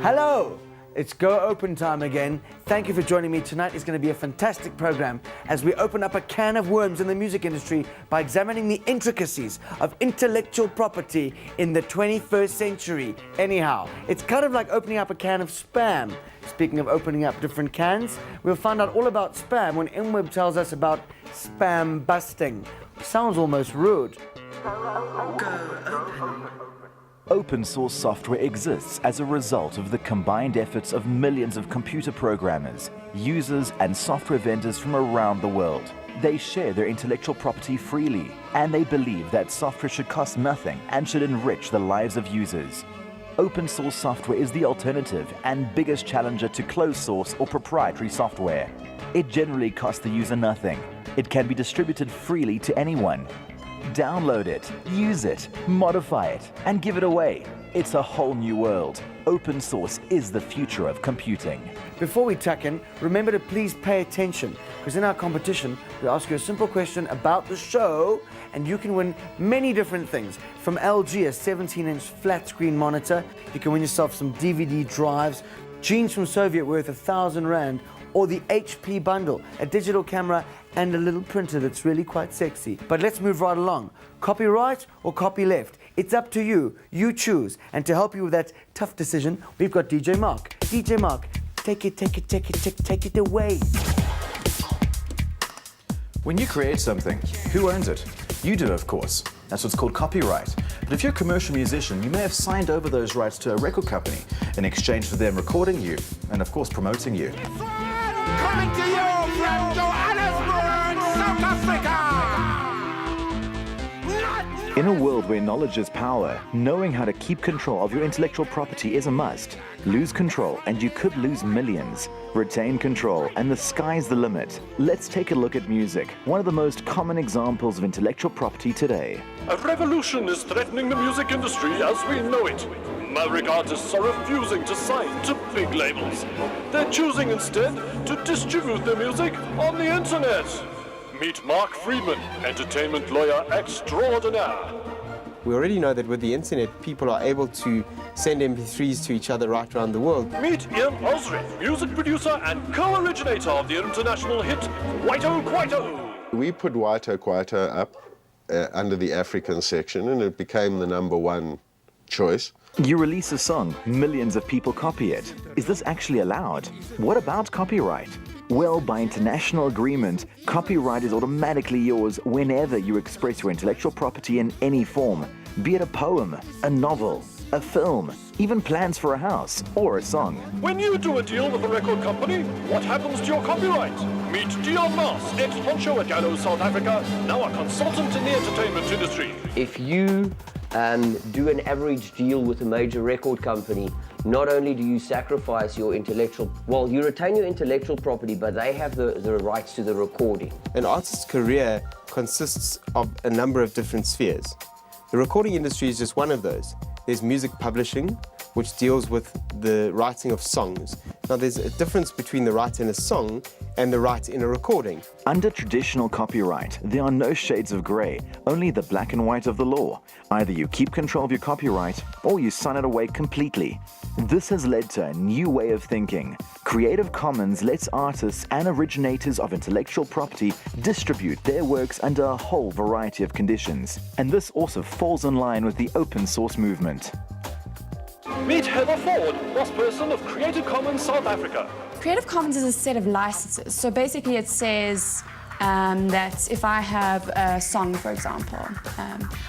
Hello! It's Go Open time again. Thank you for joining me. Tonight is going to be a fantastic program as we open up a can of worms in the music industry by examining the intricacies of intellectual property in the 21st century. Anyhow, it's kind of like opening up a can of Spam. Speaking of opening up different cans, we'll find out all about Spam when InWeb tells us about spam busting. Sounds almost rude. Go Open. Open source software exists as a result of the combined efforts of millions of computer programmers, users, and software vendors from around the world. They share their intellectual property freely, and they believe that software should cost nothing and should enrich the lives of users. Open source software is the alternative and biggest challenger to closed source or proprietary software. It generally costs the user nothing. It can be distributed freely to anyone. Download it, use it, modify it, and give it away. It's a whole new world. Open source is the future of computing. Before we tuck in, remember to please pay attention, because in our competition, we ask you a simple question about the show, and you can win many different things. From LG, a 17-inch flat screen monitor, you can win yourself some DVD drives, jeans from Soviet worth 1,000 Rand, or the HP bundle, a digital camera and a little printer that's really quite sexy. But let's move right along. Copyright or copyleft? It's up to you. You choose. And to help you with that tough decision, we've got DJ Mark. DJ Mark, take it away. When you create something, who owns it? You do, of course. That's what's called copyright. But if you're a commercial musician, you may have signed over those rights to a record company in exchange for them recording you and, of course, promoting you. Coming to you from Johannesburg, South Africa! In a world where knowledge is power, knowing how to keep control of your intellectual property is a must. Lose control and you could lose millions. Retain control and the sky's the limit. Let's take a look at music, one of the most common examples of intellectual property today. A revolution is threatening the music industry as we know it. Maverick artists are refusing to sign to big labels. They're choosing instead to distribute their music on the internet. Meet Mark Friedman, entertainment lawyer extraordinaire. We already know that with the internet, people are able to send MP3s to each other right around the world. Meet Ian Osri, music producer and co-originator of the international hit Kwaito Kwaito. We put Kwaito Kwaito up under the African section, and it became the #1 choice. You release a song, millions of people copy it. Is this actually allowed? What about copyright? Well, by international agreement, copyright is automatically yours whenever you express your intellectual property in any form, be it a poem, a novel, a film, even plans for a house or a song. When you do a deal with a record company, what happens to your copyright? Meet Dion Mars, ex-honcho at Gallo, South Africa, now a consultant in the entertainment industry. If you do an average deal with a major record company, not only do you sacrifice your you retain your intellectual property, but they have the rights to the recording. An artist's career consists of a number of different spheres. The recording industry is just one of those. There's music publishing, which deals with the writing of songs. Now, there's a difference between the right in a song and the right in a recording. Under traditional copyright, there are no shades of grey, only the black and white of the law. Either you keep control of your copyright, or you sign it away completely. This has led to a new way of thinking. Creative Commons lets artists and originators of intellectual property distribute their works under a whole variety of conditions. And this also falls in line with the open source movement. Meet Heather Ford, boss person of Creative Commons South Africa. Creative Commons is a set of licenses. So basically it says that if I have a song, for example,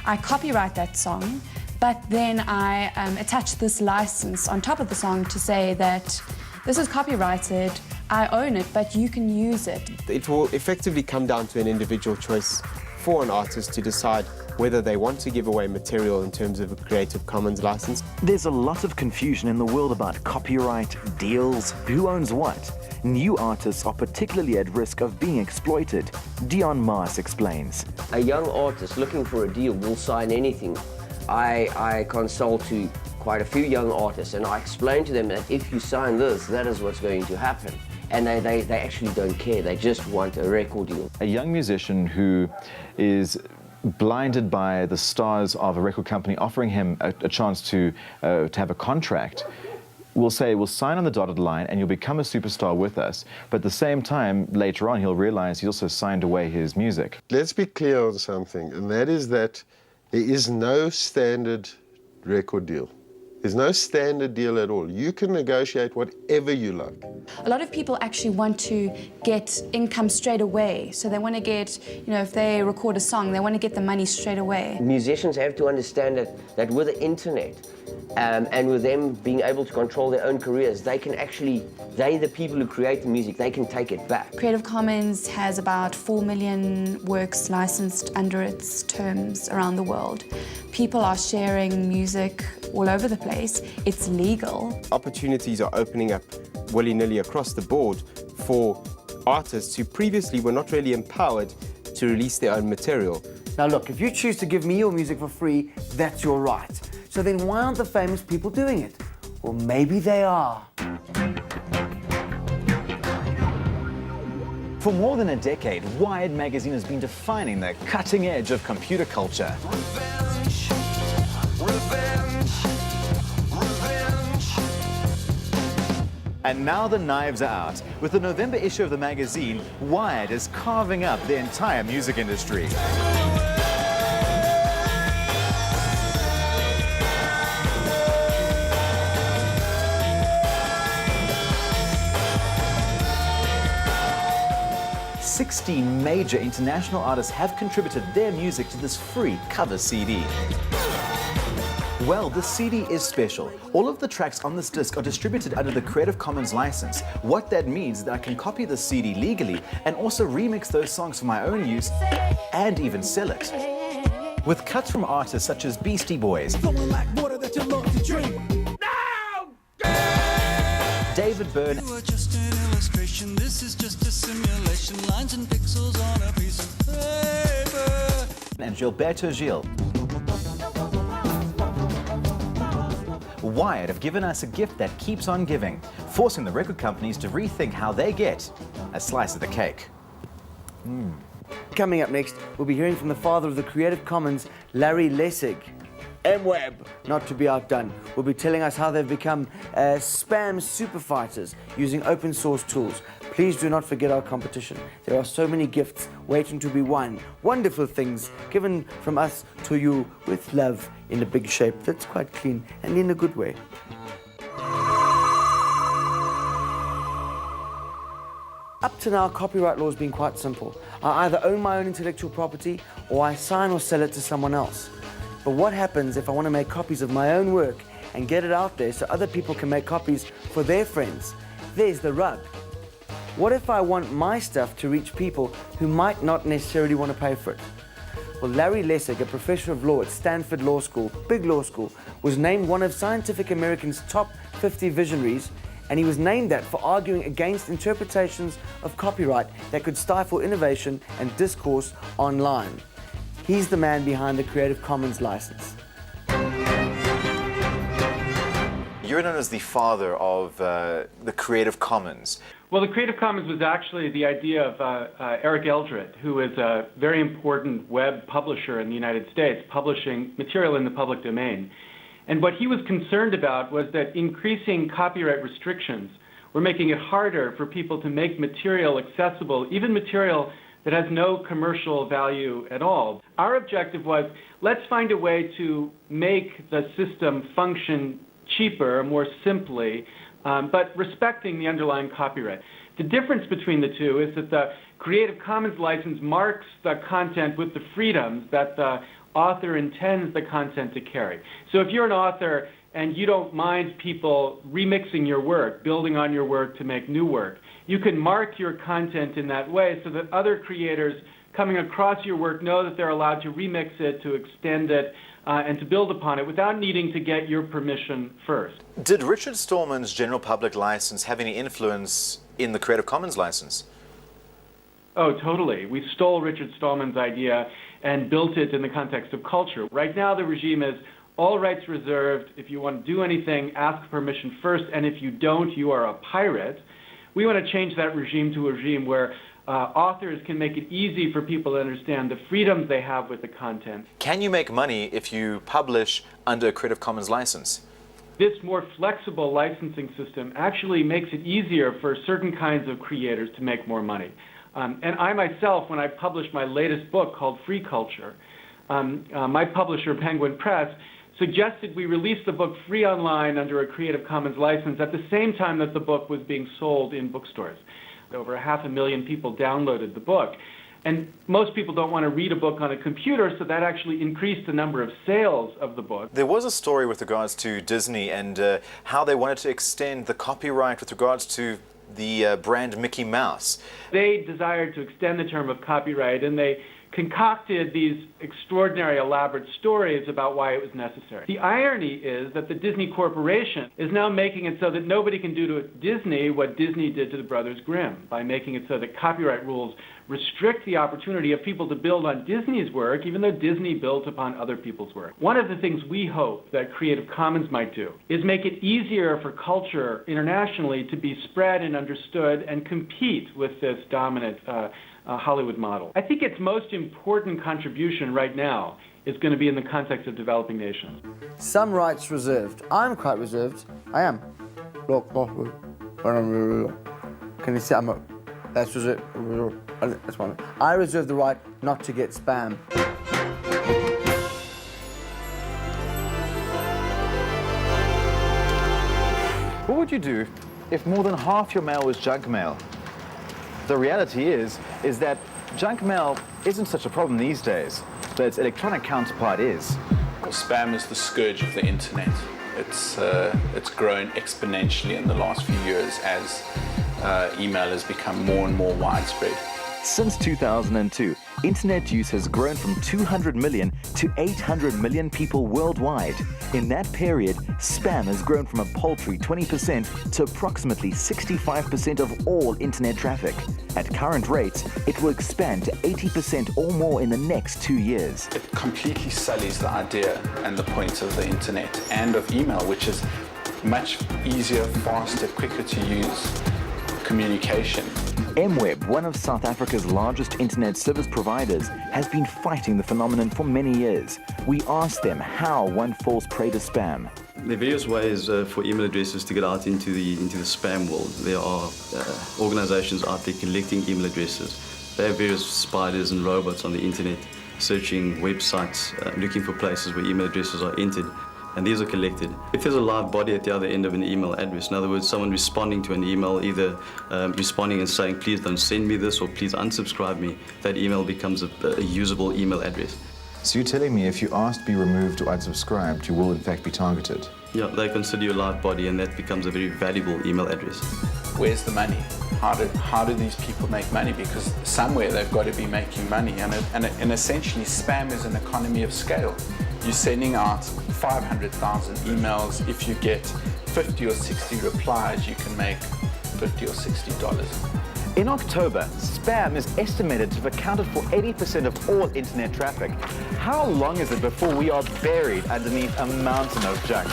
I copyright that song, but then I attach this license on top of the song to say that this is copyrighted, I own it, but you can use it. It will effectively come down to an individual choice for an artist to decide whether they want to give away material in terms of a Creative Commons license. There's a lot of confusion in the world about copyright, deals, who owns what. New artists are particularly at risk of being exploited. Dion Mars explains. A young artist looking for a deal will sign anything. I consult to quite a few young artists and I explain to them that if you sign this, that is what's going to happen. And they actually don't care, they just want a record deal. A young musician who is blinded by the stars of a record company offering him a chance to have a contract will say, we'll sign on the dotted line and you'll become a superstar with us. But at the same time, later on, he'll realize he also signed away his music. Let's be clear on something, and that is that there is no standard record deal. There's no standard deal at all. You can negotiate whatever you like. A lot of people actually want to get income straight away. So they want to get, if they record a song, they want to get the money straight away. Musicians have to understand that with the internet and with them being able to control their own careers, they can actually, the people who create the music, they can take it back. Creative Commons has about 4 million works licensed under its terms around the world. People are sharing music all over the place. It's legal. Opportunities are opening up willy-nilly across the board for artists who previously were not really empowered to release their own material. Now look, if you choose to give me your music for free, that's your right. So then why aren't the famous people doing it? Well, maybe they are. For more than a decade, Wired magazine has been defining the cutting edge of computer culture. And now the knives are out. With the November issue of the magazine, Wired is carving up the entire music industry. "16 major international artists have contributed their music to this free cover CD. Well, the CD is special. All of the tracks on this disc are distributed under the Creative Commons license. What that means is that I can copy the CD legally and also remix those songs for my own use and even sell it. With cuts from artists such as Beastie Boys, David Byrne, and Gilberto Gil. Wired have given us a gift that keeps on giving, forcing the record companies to rethink how they get a slice of the cake. Coming up next, we'll be hearing from the father of the Creative Commons, Larry Lessig. MWeb, not to be outdone, will be telling us how they've become spam super fighters using open source tools. Please do not forget our competition. There are so many gifts waiting to be won. Wonderful things given from us to you with love in a big shape that's quite clean and in a good way. Up to now, copyright law has been quite simple. I either own my own intellectual property or I sign or sell it to someone else. But what happens if I want to make copies of my own work and get it out there so other people can make copies for their friends? There's the rub. What if I want my stuff to reach people who might not necessarily want to pay for it? Well, Larry Lessig, a professor of law at Stanford Law School, big law school, was named one of Scientific American's top 50 visionaries, and he was named that for arguing against interpretations of copyright that could stifle innovation and discourse online. He's the man behind the Creative Commons license. You're known as the father of the Creative Commons. Well, the Creative Commons was actually the idea of Eric Eldred, who is a very important web publisher in the United States, publishing material in the public domain. And what he was concerned about was that increasing copyright restrictions were making it harder for people to make material accessible, even material that has no commercial value at all. Our objective was, let's find a way to make the system function cheaper, more simply, but respecting the underlying copyright. The difference between the two is that the Creative Commons license marks the content with the freedoms that the author intends the content to carry. So if you're an author and you don't mind people remixing your work, building on your work to make new work, you can mark your content in that way so that other creators coming across your work know that they're allowed to remix it, to extend it, and to build upon it without needing to get your permission first. Did Richard Stallman's general public license have any influence in the Creative Commons license? Oh, totally. We stole Richard Stallman's idea and built it in the context of culture. Right now the regime is all rights reserved. If you want to do anything, ask permission first, and if you don't, you are a pirate. We want to change that regime to a regime where authors can make it easy for people to understand the freedoms they have with the content. Can you make money if you publish under a Creative Commons license? This more flexible licensing system actually makes it easier for certain kinds of creators to make more money. And I myself, when I published my latest book called Free Culture, my publisher, Penguin Press, suggested we release the book free online under a Creative Commons license at the same time that the book was being sold in bookstores. Over 500,000 people downloaded the book. And most people don't want to read a book on a computer, so that actually increased the number of sales of the book. There was a story with regards to Disney and how they wanted to extend the copyright with regards to the brand Mickey Mouse. They desired to extend the term of copyright, and they concocted these extraordinary, elaborate stories about why it was necessary. The irony is that the Disney Corporation is now making it so that nobody can do to Disney what Disney did to the Brothers Grimm, by making it so that copyright rules restrict the opportunity of people to build on Disney's work, even though Disney built upon other people's work. One of the things we hope that Creative Commons might do is make it easier for culture internationally to be spread and understood and compete with this dominant Hollywood model. I think its most important contribution right now is going to be in the context of developing nations. Some rights reserved. I'm quite reserved. I am. Look. Can you see? That's reserved. That's one. I reserve the right not to get spam. What would you do if more than half your mail was junk mail? The reality is that junk mail isn't such a problem these days, but its electronic counterpart is. Spam is the scourge of the internet. It's grown exponentially in the last few years as email has become more and more widespread. Since 2002, internet use has grown from 200 million to 800 million people worldwide. In that period, spam has grown from a paltry 20% to approximately 65% of all internet traffic. At current rates, it will expand to 80% or more in the next 2 years. It completely sullies the idea and the point of the internet and of email, which is much easier, faster, quicker to use communication. MWeb, one of South Africa's largest internet service providers, has been fighting the phenomenon for many years. We asked them how one falls prey to spam. There are various ways for email addresses to get out into the spam world. There are organizations out there collecting email addresses. They have various spiders and robots on the internet searching websites, looking for places where email addresses are entered, and these are collected. If there's a live body at the other end of an email address, in other words, someone responding to an email, either responding and saying, please don't send me this, or please unsubscribe me, that email becomes a usable email address. So you're telling me if you ask to be removed or unsubscribed, you will in fact be targeted? Yeah, they consider you a live body, and that becomes a very valuable email address. Where's the money? How do these people make money? Because somewhere they've got to be making money, and essentially spam is an economy of scale. You're sending out 500,000 emails. If you get 50 or 60 replies, you can make $50 or $60. In October, spam is estimated to have accounted for 80% of all internet traffic. How long is it before we are buried underneath a mountain of junk?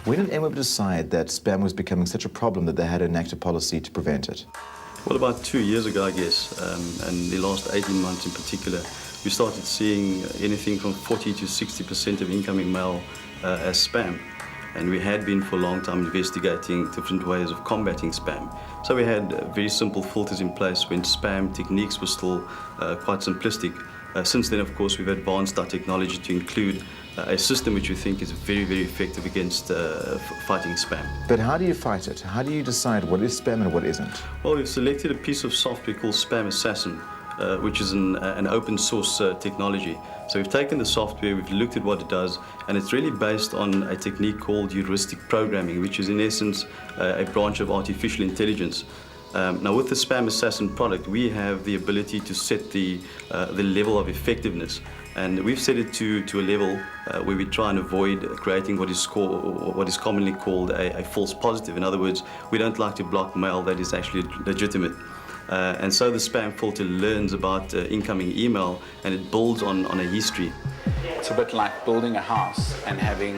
When did MWeb decide that spam was becoming such a problem that they had to enact a policy to prevent it? Well, about 2 years ago, I guess, and the last 18 months in particular, we started seeing anything from 40 to 60% of incoming mail as spam. And we had been for a long time investigating different ways of combating spam. So we had very simple filters in place when spam techniques were still quite simplistic. Since then, of course, we've advanced our technology to include a system which we think is very, very effective against fighting spam. But how do you fight it? How do you decide what is spam and what isn't? Well, we've selected a piece of software called Spam Assassin, which is an open source technology. So we've taken the software, we've looked at what it does, and it's really based on a technique called heuristic programming, which is in essence a branch of artificial intelligence. Now with the Spam Assassin product, we have the ability to set the level of effectiveness, and we've set it to a level where we try and avoid creating what is commonly called a false positive. In other words, we don't like to block mail that is actually legitimate. And so the spam filter learns about incoming email, and it builds on a history. It's a bit like building a house and having,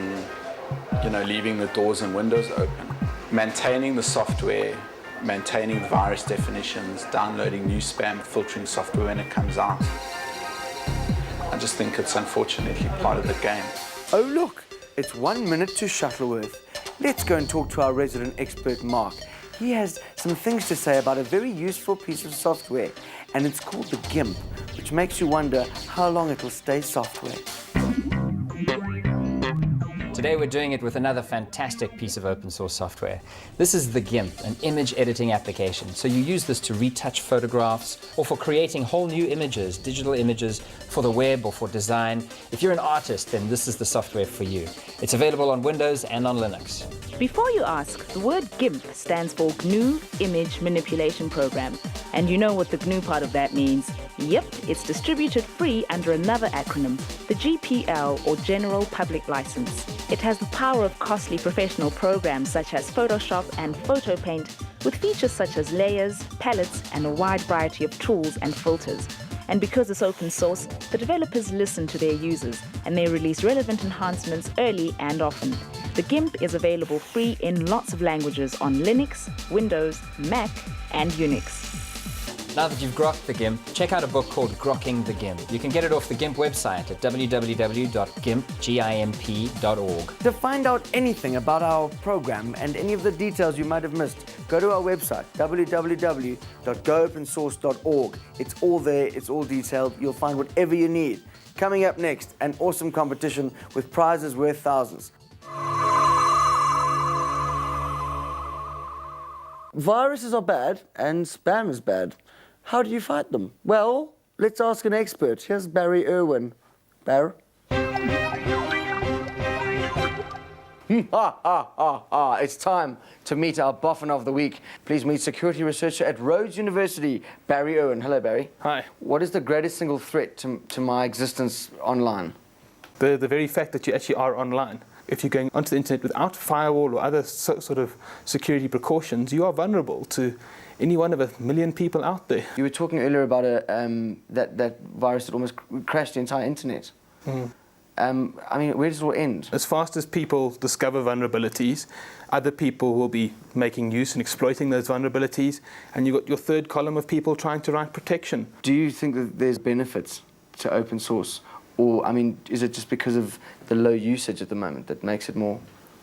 leaving the doors and windows open. Maintaining the software, maintaining the virus definitions, downloading new spam filtering software when it comes out. I just think it's unfortunately part of the game. Oh look, it's 1 minute to Shuttleworth. let's go and talk to our resident expert, Mark. He has some things to say about a very useful piece of software, and it's called the GIMP, which makes you wonder how long it'll stay software. Today we're doing it with another fantastic piece of open source software. This is the GIMP, an image editing application. So you use this to retouch photographs or for creating whole new images, digital images for the web or for design. If you're an artist, then this is the software for you. It's available on Windows and on Linux. Before you ask, the word GIMP stands for GNU Image Manipulation Program. And you know what the GNU part of that means. Yep, it's distributed free under another acronym, the GPL or General Public License. It has the power of costly professional programs such as Photoshop and PhotoPaint, with features such as layers, palettes, and a wide variety of tools and filters. And because it's open source, the developers listen to their users and they release relevant enhancements early and often. The GIMP is available free in lots of languages on Linux, Windows, Mac, and Unix. Now that you've grokked the GIMP, check out a book called Grokking the GIMP. You can get it off the GIMP website at www.gimp.org. To find out anything about our program and any of the details you might have missed, go to our website, www.goopensource.org. It's all there, it's all detailed, you'll find whatever you need. Coming up next, an awesome competition with prizes worth thousands. Viruses are bad and spam is bad. How do you fight them? Well, let's ask an expert. Here's Barry Irwin. Barry? It's time to meet our boffin of the week. Please meet security researcher at Rhodes University, Barry Irwin. Hello, Barry. Hi. What is the greatest single threat to my existence online? The very fact that you actually are online. If you're going onto the internet without firewall or other sort of security precautions, you are vulnerable to any one of 1 million people out there. You were talking earlier about that virus that almost crashed the entire internet. I mean, where does it all end? As fast as people discover vulnerabilities, other people will be making use and exploiting those vulnerabilities, and you've got your third column of people trying to write protection. Do you think that there's benefits to open source? Or, I mean, is it just because of the low usage at the moment that makes it more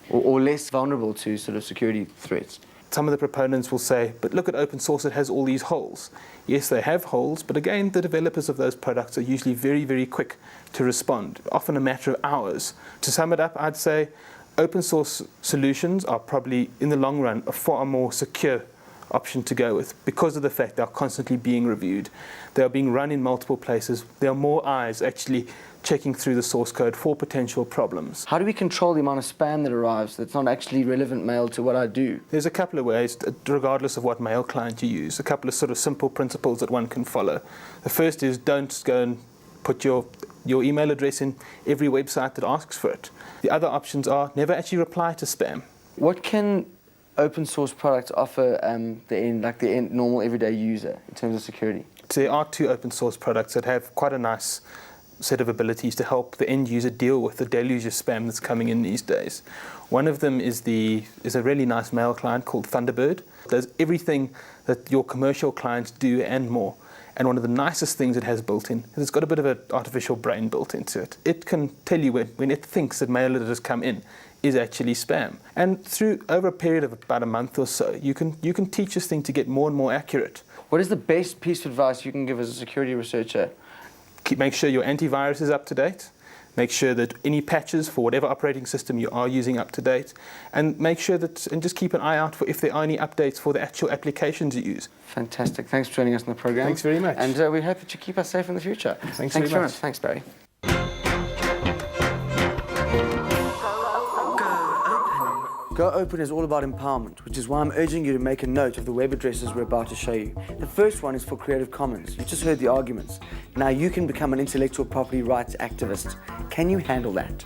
or less vulnerable to sort of security threats? Some of the proponents will say, but look at open source, it has all these holes. Yes, they have holes, but again, the developers of those products are usually very, very quick to respond, often a matter of hours. To sum it up, I'd say open source solutions are probably, in the long run, a far more secure option to go with because of the fact they are constantly being reviewed. They are being run in multiple places. There are more eyes actually checking through the source code for potential problems. How do we control the amount of spam that arrives that's not actually relevant mail to what I do? There's a couple of ways, regardless of what mail client you use, a couple of sort of simple principles that one can follow. The first is don't go and put your email address in every website that asks for it. The other options are never actually reply to spam. What can open source products offer the normal everyday user in terms of security? There are 2 open source products that have quite a nice set of abilities to help the end user deal with the deluge of spam that's coming in these days. One of them is a really nice mail client called Thunderbird. It does everything that your commercial clients do and more. And one of the nicest things it has built in is it's got a bit of an artificial brain built into it. It can tell you when it thinks that mail that has come in is actually spam. And over a period of about a month or so, you can teach this thing to get more and more accurate. What is the best piece of advice you can give as a security researcher? Make sure your antivirus is up to date. Make sure that any patches for whatever operating system you are using up to date, and make sure and just keep an eye out for if there are any updates for the actual applications you use. Fantastic. Thanks for joining us on the program. Thanks very much. And we hope that you keep us safe in the future. Thanks very much. Thanks, Barry. Go Open is all about empowerment, which is why I'm urging you to make a note of the web addresses we're about to show you. The first one is for Creative Commons. You just heard the arguments. Now you can become an intellectual property rights activist. Can you handle that?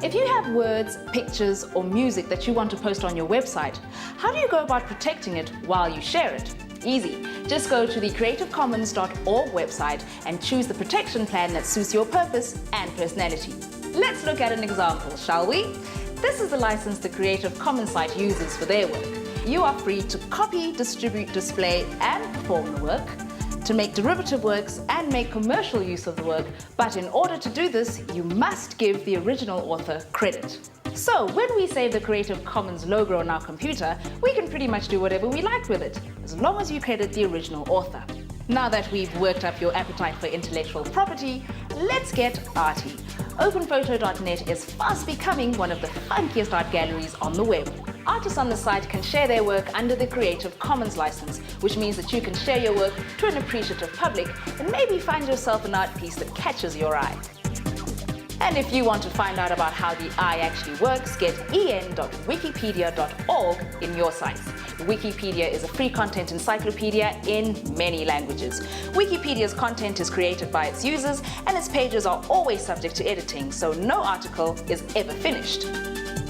If you have words, pictures, or music that you want to post on your website, how do you go about protecting it while you share it? Easy. Just go to the creativecommons.org website and choose the protection plan that suits your purpose and personality. Let's look at an example, shall we? This is the license the Creative Commons site uses for their work. You are free to copy, distribute, display, and perform the work, to make derivative works and make commercial use of the work, but in order to do this, you must give the original author credit. So when we save the Creative Commons logo on our computer, we can pretty much do whatever we like with it, as long as you credit the original author. Now that we've worked up your appetite for intellectual property, let's get arty. OpenPhoto.net is fast becoming one of the funkiest art galleries on the web. Artists on the site can share their work under the Creative Commons license, which means that you can share your work to an appreciative public and maybe find yourself an art piece that catches your eye. And if you want to find out about how the eye actually works, get en.wikipedia.org in your sites. Wikipedia is a free content encyclopedia in many languages. Wikipedia's content is created by its users, and its pages are always subject to editing, so no article is ever finished.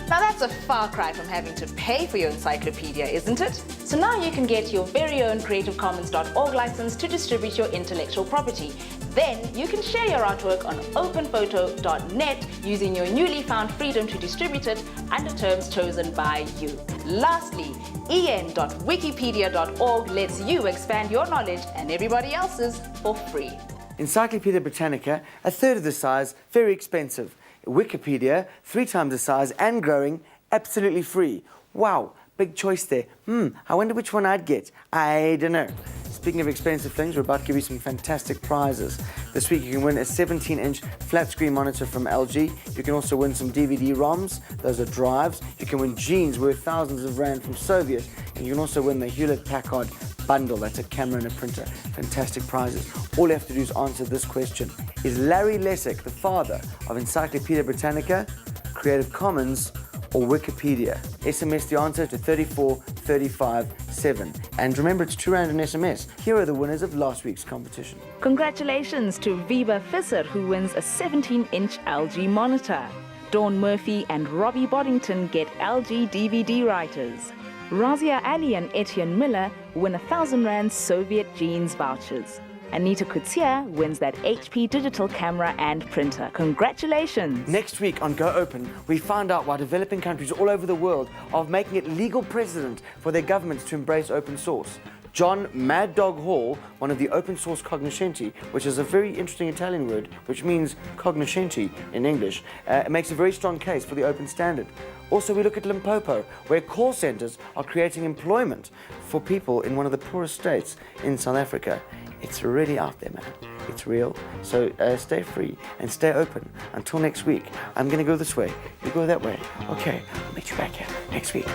Now that's a far cry from having to pay for your encyclopedia, isn't it? So now you can get your very own CreativeCommons.org license to distribute your intellectual property. Then you can share your artwork on OpenPhoto.net using your newly found freedom to distribute it under terms chosen by you. Lastly, en.wikipedia.org lets you expand your knowledge and everybody else's for free. Encyclopedia Britannica, a third of the size, very expensive. Wikipedia, 3 times the size and growing, absolutely free. Wow, big choice there. I wonder which one I'd get. I don't know. Speaking of expensive things, we're about to give you some fantastic prizes. This week you can win a 17-inch flat screen monitor from LG. You can also win some DVD-ROMs, those are drives. You can win jeans worth thousands of rand from Soviet. And you can also win the Hewlett-Packard bundle, that's a camera and a printer. Fantastic prizes. All you have to do is answer this question. Is Larry Lessig the father of Encyclopedia Britannica, Creative Commons, or Wikipedia? SMS the answer to 34357. And remember, it's £2 an SMS. Here are the winners of last week's competition. Congratulations to Viva Visser, who wins a 17-inch LG monitor. Dawn Murphy and Robbie Boddington get LG DVD writers. Razia Ali and Etienne Miller win 1,000 Rand Soviet jeans vouchers. Anita Kutia wins that HP digital camera and printer. Congratulations! Next week on Go Open, we find out why developing countries all over the world are making it legal precedent for their governments to embrace open source. John Mad Dog Hall, one of the open source cognoscenti, which is a very interesting Italian word, which means cognoscenti in English, makes a very strong case for the open standard. Also, we look at Limpopo, where call centers are creating employment for people in one of the poorest states in South Africa. It's really out there, man. It's real. So stay free and stay open. Until next week, I'm going to go this way. You go that way. Okay, I'll meet you back here next week.